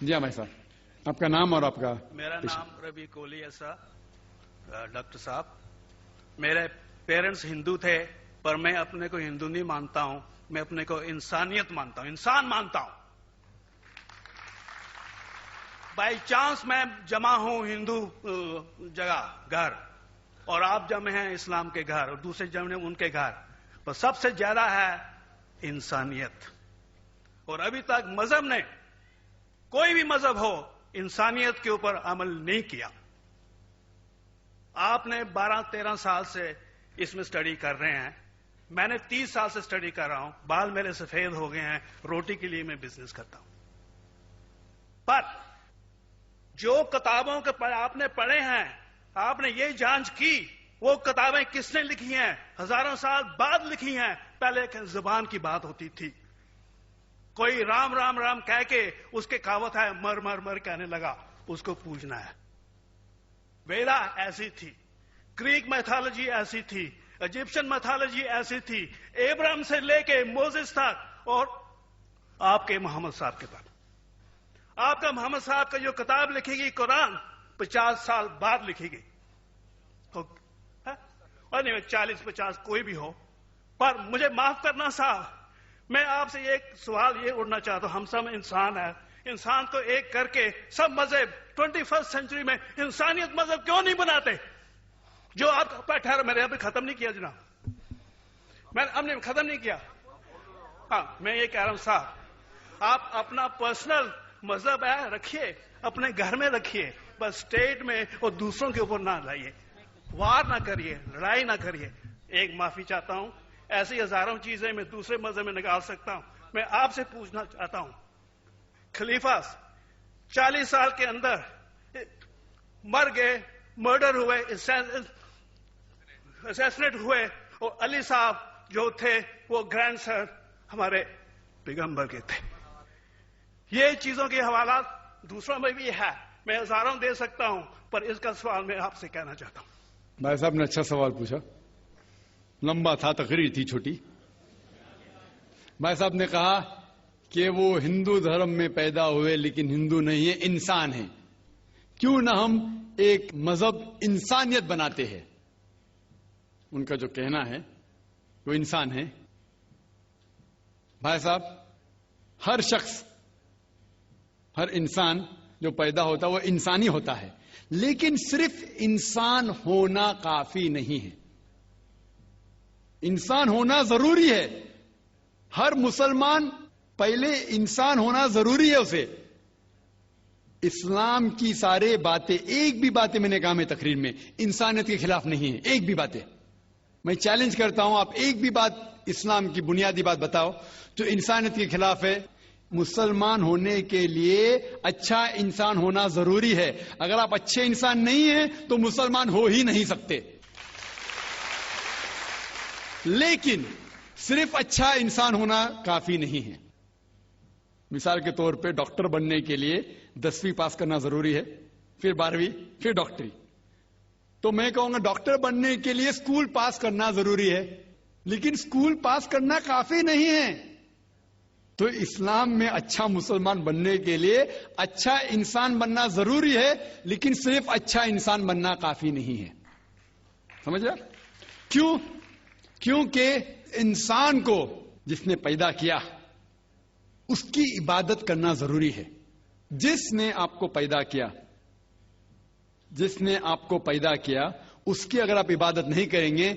جی ہاں بھائی صاحب، آپ کا نام اور آپ کا؟ میرا نام ربی کولی ایسا ڈاکٹر صاحب، میرے پیرنٹس ہندو تھے، پر میں اپنے کو ہندو نہیں مانتا ہوں، میں اپنے کو انسانیت مانتا ہوں، انسان مانتا ہوں۔ بائی چانس میں جمع ہوں ہندو جگہ گھر، اور آپ جمع ہیں اسلام کے گھر، اور دوسرے جمع ان کے گھر، پر سب سے زیادہ ہے انسانیت۔ اور ابھی تک مذہب نے، کوئی بھی مذہب ہو، انسانیت کے اوپر عمل نہیں کیا۔ آپ نے 12-13 سال سے اس میں سٹڈی کر رہے ہیں، میں نے 30 سال سے سٹڈی کر رہا ہوں، بال میرے سفید ہو گئے ہیں، روٹی کے لیے میں بزنس کرتا ہوں۔ پر جو کتابوں کے آپ نے پڑھے ہیں، آپ نے یہ جانچ کی وہ کتابیں کس نے لکھی ہیں؟ ہزاروں سال بعد لکھی ہیں، پہلے زبان کی بات ہوتی تھی، کوئی رام رام رام کہہ کے اس کے کہاوت ہے مر مر مر کہنے لگا، اس کو پوجنا ہے۔ ویدا ایسی تھی، گریک میتھالوجی ایسی تھی، ایجپشن میتھالوجی ایسی تھی، ابراہیم سے لے کے موزس تک، اور آپ کے محمد صاحب کے بعد آپ کا محمد صاحب کا جو کتاب لکھی گئی قرآن 50 سال بعد لکھی گئی، اور نہیں 40-50 کوئی بھی ہو۔ پر مجھے معاف کرنا صاحب، میں آپ سے ایک سوال یہ اڑنا چاہتا ہوں، ہم سب انسان ہیں، انسان کو ایک کر کے سب مذہب 21 سینچری میں انسانیت مذہب کیوں نہیں بناتے؟ جو آپ ٹھہرا، میں نے ابھی ختم نہیں کیا جناب، میں نے اب نے ختم نہیں کیا۔ ہاں میں یہ کہہ رہا ہوں صاحب، آپ اپنا پرسنل مذہب ہے رکھیے، اپنے گھر میں رکھیے، بس اسٹیٹ میں اور دوسروں کے اوپر نہ لائیے، وار نہ کریے، لڑائی نہ کریے۔ ایک معافی چاہتا ہوں، ایسی ہزاروں چیزیں میں دوسرے مذہب میں نکال سکتا ہوں۔ میں آپ سے پوچھنا چاہتا ہوں، خلیفہ 40 سال کے اندر مر گئے، مرڈر ہوئے، اسیسنیٹ ہوئے، اور علی صاحب جو تھے وہ گرینڈ سر ہمارے پیغمبر کے تھے۔ یہ چیزوں کے حوالات دوسروں میں بھی ہے، میں ہزاروں دے سکتا ہوں، پر اس کا سوال میں آپ سے کہنا چاہتا ہوں۔ بھائی صاحب نے اچھا سوال پوچھا، لمبا تھا، تقریر تھی چھوٹی۔ بھائی صاحب نے کہا کہ وہ ہندو دھرم میں پیدا ہوئے لیکن ہندو نہیں ہے، انسان ہیں، کیوں نہ ہم ایک مذہب انسانیت بناتے ہیں؟ ان کا جو کہنا ہے وہ انسان ہے۔ بھائی صاحب، ہر شخص، ہر انسان جو پیدا ہوتا ہے وہ انسانی ہوتا ہے، لیکن صرف انسان ہونا کافی نہیں ہے، انسان ہونا ضروری ہے۔ ہر مسلمان پہلے انسان ہونا ضروری ہے اسے۔ اسلام کی سارے باتیں، ایک بھی باتیں میں نے کہا میں تقریر میں انسانیت کے خلاف نہیں ہے، ایک بھی باتیں میں چیلنج کرتا ہوں، آپ ایک بھی بات اسلام کی بنیادی بات بتاؤ جو انسانیت کے خلاف ہے۔ مسلمان ہونے کے لیے اچھا انسان ہونا ضروری ہے، اگر آپ اچھے انسان نہیں ہیں تو مسلمان ہو ہی نہیں سکتے۔ لیکن صرف اچھا انسان ہونا کافی نہیں ہے۔ مثال کے طور پہ ڈاکٹر بننے کے لیے 10ویں پاس کرنا ضروری ہے، پھر 12ویں، پھر ڈاکٹری۔ تو میں کہوں گا ڈاکٹر بننے کے لیے اسکول پاس کرنا ضروری ہے، لیکن اسکول پاس کرنا کافی نہیں ہے۔ تو اسلام میں اچھا مسلمان بننے کے لیے اچھا انسان بننا ضروری ہے، لیکن صرف اچھا انسان بننا کافی نہیں ہے۔ سمجھ رہے؟ کیوں؟ کیونکہ انسان کو جس نے پیدا کیا اس کی عبادت کرنا ضروری ہے۔ جس نے آپ کو پیدا کیا، جس نے آپ کو پیدا کیا، اس کی اگر آپ عبادت نہیں کریں گے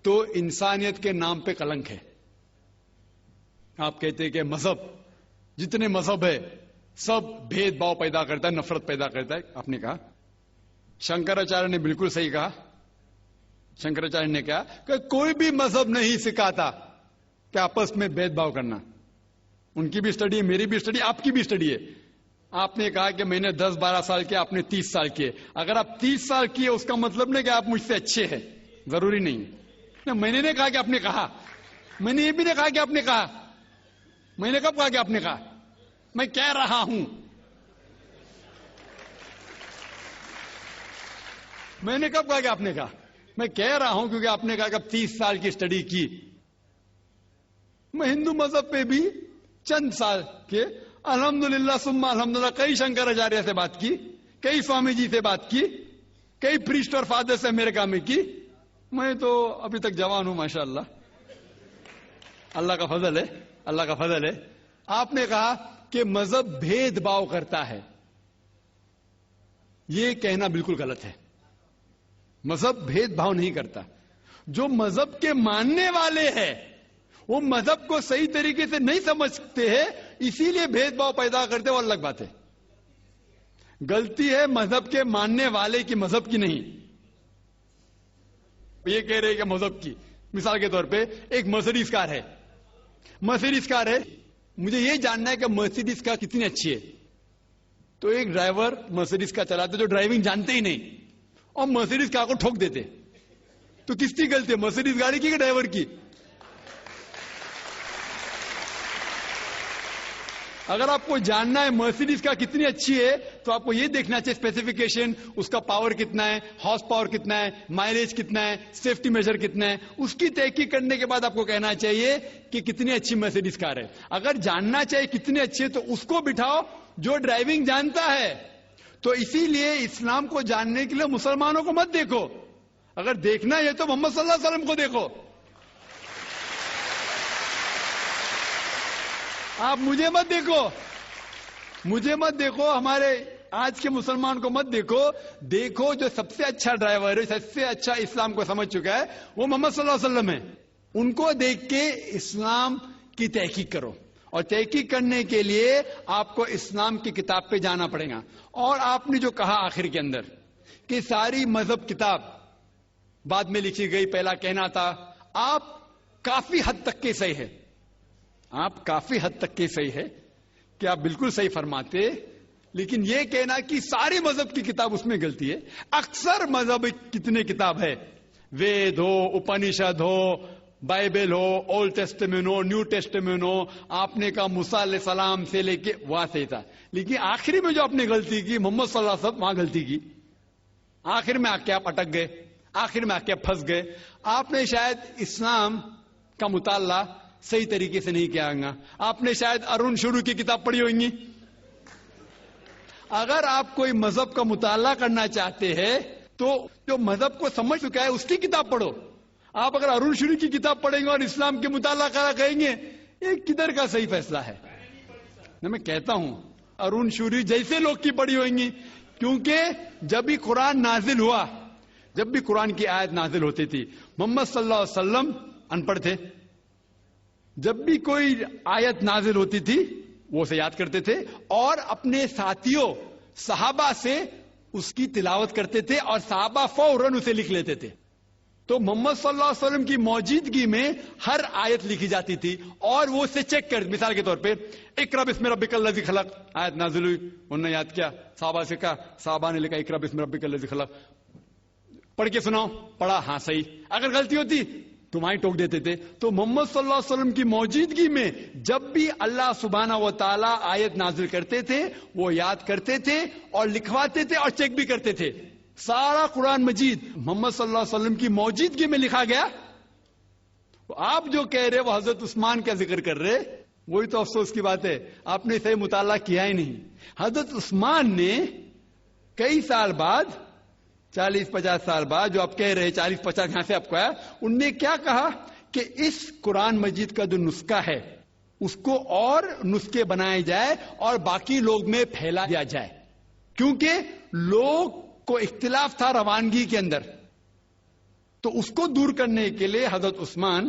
تو انسانیت کے نام پہ کلنک ہے۔ آپ کہتے ہیں کہ مذہب، جتنے مذہب ہے سب بھید بھاؤ پیدا کرتا ہے، نفرت پیدا کرتا ہے۔ آپ نے کہا، شنکراچاریہ نے بالکل صحیح کہا۔ شنکراچاریہ نے کہا کہ کوئی بھی مذہب نہیں سکھاتا کہ آپس میں بھید بھاؤ کرنا۔ ان کی بھی اسٹڈی ہے، میری بھی اسٹڈی، آپ کی بھی اسٹڈی ہے۔ آپ نے کہا کہ میں نے 10-12 سال کیا، آپ نے 30 سال کیے۔ اگر آپ 30 سال کیے اس کا مطلب نہیں کہ آپ مجھ سے اچھے ہیں، ضروری نہیں۔ میں نے نہیں کہا کہ آپ نے کہا، میں نے یہ بھی نہیں کہا کہ آپ نے کہا، میں نے کب کہا کہ آپ نے کہا؟ میں کہہ رہا ہوں، میں نے کب کہا کہ آپ نے کہا؟ میں کہہ رہا ہوں کیونکہ آپ نے کہا کہ اب 30 سال کی اسٹڈی کی۔ میں ہندو مذہب پہ بھی چند سال کے، الحمدللہ ثم الحمدللہ کئی شنکراچاریہ سے بات کی, کئی سوامی جی سے بات کی, کئی پریسٹ اور فادر سے امریکہ میں کی. میں تو ابھی تک جوان ہوں ماشاءاللہ, اللہ کا فضل ہے, اللہ کا فضل ہے. آپ نے کہا کہ مذہب بھید بھاؤ کرتا ہے. یہ کہنا بالکل غلط ہے. مذہب بھید بھاؤ نہیں کرتا. جو مذہب کے ماننے والے ہیں وہ مذہب کو صحیح طریقے سے نہیں سمجھتے ہیں, اسی لیے بھید بھاؤ پیدا کرتے, وہ الگ بات ہے. غلطی ہے مذہب کے ماننے والے کی, مذہب کی نہیں. یہ کہہ رہے کہ مذہب کی, مثال کے طور پہ ایک مرسیڈیز کار ہے, مرسیڈیز کار ہے, مجھے یہ جاننا ہے کہ مرسیڈیز کار کتنی اچھی ہے. تو ایک ڈرائیور مرسیڈیز کار چلاتے جو ڈرائیونگ جانتے ہی نہیں اور مرسیڈیز کار کو ٹھوک دیتے, تو کس کی غلطی ہے, مرسیڈیز گاڑی کی کہ ڈرائیور کی؟ اگر آپ کو جاننا ہے مرسیڈیز کا کتنی اچھی ہے تو آپ کو یہ دیکھنا چاہیے اسپیسیفکیشن, اس کا پاور کتنا ہے, ہارس پاور کتنا ہے, مائلیج کتنا ہے, سیفٹی میجر کتنا ہے. اس کی تحقیق کرنے کے بعد آپ کو کہنا چاہیے کہ کتنی اچھی مرسیڈیز کار ہے. اگر جاننا چاہیے کتنی اچھی ہے تو اس کو بٹھاؤ جو ڈرائیونگ جانتا ہے. تو اسی لیے اسلام کو جاننے کے لیے مسلمانوں کو مت دیکھو, اگر دیکھنا ہے تو محمد صلی اللہ علیہ وسلم کو دیکھو. آپ مجھے مت دیکھو, مجھے مت دیکھو, ہمارے آج کے مسلمان کو مت دیکھو. دیکھو جو سب سے اچھا ڈرائیور ہے, سب سے اچھا اسلام کو سمجھ چکا ہے, وہ محمد صلی اللہ علیہ وسلم ہے. ان کو دیکھ کے اسلام کی تحقیق کرو, اور تحقیق کرنے کے لیے آپ کو اسلام کی کتاب پہ جانا پڑے گا. اور آپ نے جو کہا آخر کے اندر کہ ساری مذہب کتاب بعد میں لکھی گئی, پہلا کہنا تھا, آپ کافی حد تک کے صحیح ہے, آپ کافی حد تک کے صحیح ہے کہ آپ بالکل صحیح فرماتے, لیکن یہ کہنا کہ ساری مذہب کی کتاب اس میں غلطی ہے. اکثر مذہب کتنے کتاب ہے, وید ہو, اپنشد ہو, بائبل ہو, اولڈ ٹیسٹمنٹ ہو, نیو ٹیسٹمنٹ ہو, آپ نے کہا موسیٰ علیہ السلام سے لے کے وہاں سے تھا, لیکن آخری میں جو آپ نے غلطی کی محمد صلی اللہ علیہ وسلم, وہاں غلطی کی. آخر میں آ کے آپ اٹک گئے, آخر میں آ کے آپ پھنس گئے. آپ نے شاید اسلام کا مطالعہ صحیح طریقے سے نہیں کیا ہوگا. آپ نے شاید ارون شروع کی کتاب پڑھی ہوگی. اگر آپ کوئی مذہب کا مطالعہ کرنا چاہتے ہیں تو جو مذہب کو سمجھ چکا ہے اس کی کتاب پڑھو. آپ اگر ارون شروع کی کتاب پڑھیں گے اور اسلام کے مطالعہ کرا کہیں گے, یہ کدھر کا صحیح فیصلہ ہے؟ میں کہتا ہوں ارون شوری جیسے لوگ کی پڑھی ہوئیں گی, کیونکہ جب بھی قرآن نازل ہوا, جب بھی قرآن کی آیت نازل ہوتی تھی, محمد صلی اللہ علیہ وسلم ان پڑھ تھے. جب بھی کوئی آیت نازل ہوتی تھی وہ اسے یاد کرتے تھے اور اپنے ساتھیوں صحابہ سے اس کی تلاوت کرتے تھے, اور صحابہ فوراً اسے لکھ لیتے تھے. تو محمد صلی اللہ علیہ وسلم کی موجودگی میں ہر آیت لکھی جاتی تھی اور وہ اسے چیک کر, مثال کے طور پہ اقرا بسم ربک الذی خلق آیت نازل ہوئی, انہوں نے یاد کیا, صحابہ سے کہا, صحابہ نے لکھا اقرا بسم ربک الذی خلق, پڑھ کے سناؤ, پڑھا, ہاں صحیح. اگر غلطی ہوتی تمہاری ٹوک دیتے تھے. تو محمد صلی اللہ علیہ وسلم کی موجودگی میں جب بھی اللہ سبحانہ و تعالی آیت نازل کرتے تھے وہ یاد کرتے تھے اور لکھواتے تھے اور چیک بھی کرتے تھے. سارا قرآن مجید محمد صلی اللہ علیہ وسلم کی موجودگی میں لکھا گیا. آپ جو کہہ رہے وہ حضرت عثمان کا ذکر کر رہے, وہی تو افسوس کی بات ہے, آپ نے صحیح مطالعہ کیا ہی نہیں. حضرت عثمان نے کئی سال بعد, 40-50 سال بعد, جو آپ کہہ رہے 40-50 یہاں سے آپ کو آیا, ان نے کیا کہا کہ اس قرآن مجید کا جو نسخہ ہے اس کو اور نسخے بنائے جائے اور باقی لوگ میں پھیلا دیا جائے, کیونکہ لوگ کو اختلاف تھا روانگی کے اندر. تو اس کو دور کرنے کے لیے حضرت عثمان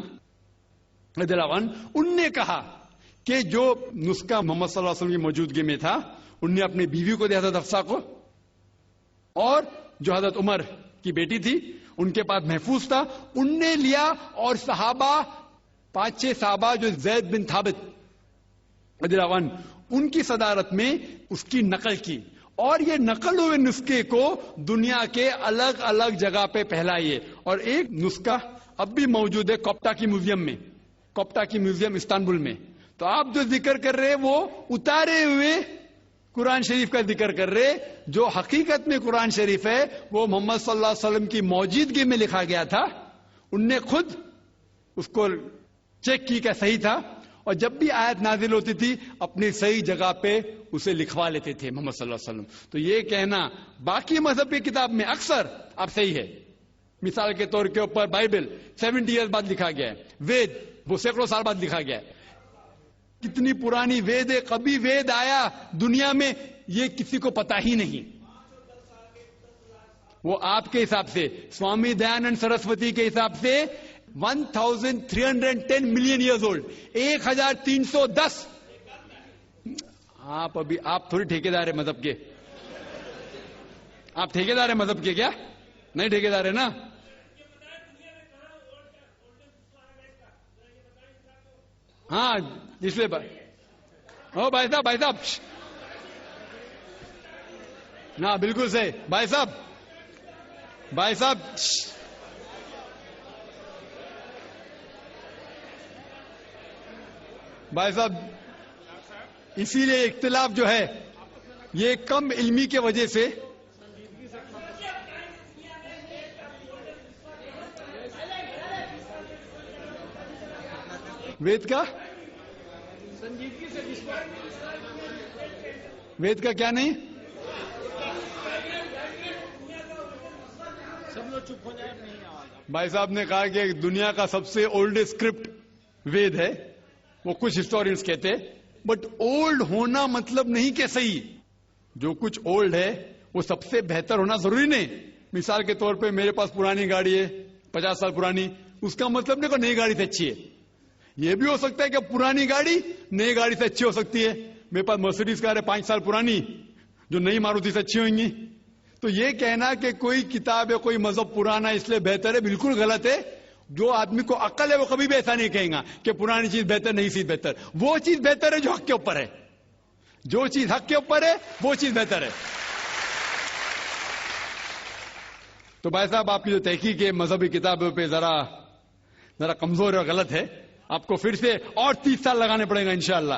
رضی اللہ عنہ, ان نے کہا کہ جو نسخہ محمد صلی اللہ علیہ وسلم کی موجودگی میں تھا ان نے اپنی بیوی کو دیا, حضرت حفصہ کو, اور جو حضرت عمر کی بیٹی تھی ان کے پاس محفوظ تھا, ان نے لیا, اور صحابہ 5-6 صحابہ جو زید بن ثابت رضی اللہ عنہ ان کی صدارت میں اس کی نقل کی, اور یہ نقل ہوئے نسخے کو دنیا کے الگ الگ جگہ پہ پھیلائیے. اور ایک نسخہ اب بھی موجود ہے کوپٹا کی میوزیم میں, کوپٹا کی میوزیم استنبول میں. تو آپ جو ذکر کر رہے وہ اتارے ہوئے قرآن شریف کا ذکر کر رہے, جو حقیقت میں قرآن شریف ہے وہ محمد صلی اللہ علیہ وسلم کی موجودگی میں لکھا گیا تھا. ان نے خود اس کو چیک کی کہ صحیح تھا, اور جب بھی آیت نازل ہوتی تھی اپنی صحیح جگہ پہ اسے لکھوا لیتے تھے محمد صلی اللہ علیہ وسلم. تو یہ کہنا باقی مذہب کی کتاب میں اکثر اب صحیح ہے. مثال کے طور کے اوپر بائبل 70 ایئر بعد لکھا گیا ہے, وید وہ سینکڑوں سال بعد لکھا گیا ہے. کتنی پرانی وید ہے, کبھی وید آیا دنیا میں یہ کسی کو پتا ہی نہیں. وہ آپ کے حساب سے, سوامی دیانند سرسوتی کے حساب سے 1310 ملین ایئرز اولڈ, 1310. آپ تھوڑی ٹھیکیدار ہے مذہب کے, آپ ٹھیکیدار ہیں مذہب کے کیا؟ نہیں ٹھیکیدار ہے نا. ہاں اس لیے بھائی صاحب نا بالکل صحیح. بھائی صاحب اسی لیے اختلاف جو ہے یہ کم علمی کے وجہ سے. وید کا کیا نہیں, بھائی صاحب نے کہا کہ دنیا کا سب سے اولڈسٹ اسکرپٹ وید ہے. وہ کچھ ہسٹورینس کہتے ہیں, بٹ اولڈ ہونا مطلب نہیں کہ صحیح. جو کچھ اولڈ ہے وہ سب سے بہتر ہونا ضروری نہیں. مثال کے طور پہ میرے پاس پرانی گاڑی ہے 50 سال پرانی, اس کا مطلب نہیں کہ نئی گاڑی سے اچھی ہے. یہ بھی ہو سکتا ہے کہ پرانی گاڑی نئی گاڑی سے اچھی ہو سکتی ہے. میرے پاس مرسیڈیز کار ہے 5 سال پرانی, جو نئی ماروتی سے اچھی ہوئیں گی. تو یہ کہنا کہ کوئی کتاب ہے کوئی مذہب پرانا اس لیے بہتر ہے, بالکل غلط ہے. جو آدمی کو عقل ہے وہ کبھی بھی ایسا نہیں کہیں گا کہ پرانی چیز بہتر نئی چیز بہتر. وہ چیز بہتر ہے جو حق کے اوپر ہے, جو چیز حق کے اوپر ہے وہ چیز بہتر ہے. تو بھائی صاحب آپ کی جو تحقیق ہے مذہبی کتابوں پہ ذرا کمزور اور غلط ہے. آپ کو پھر سے اور 30 سال لگانے پڑیں گا انشاءاللہ.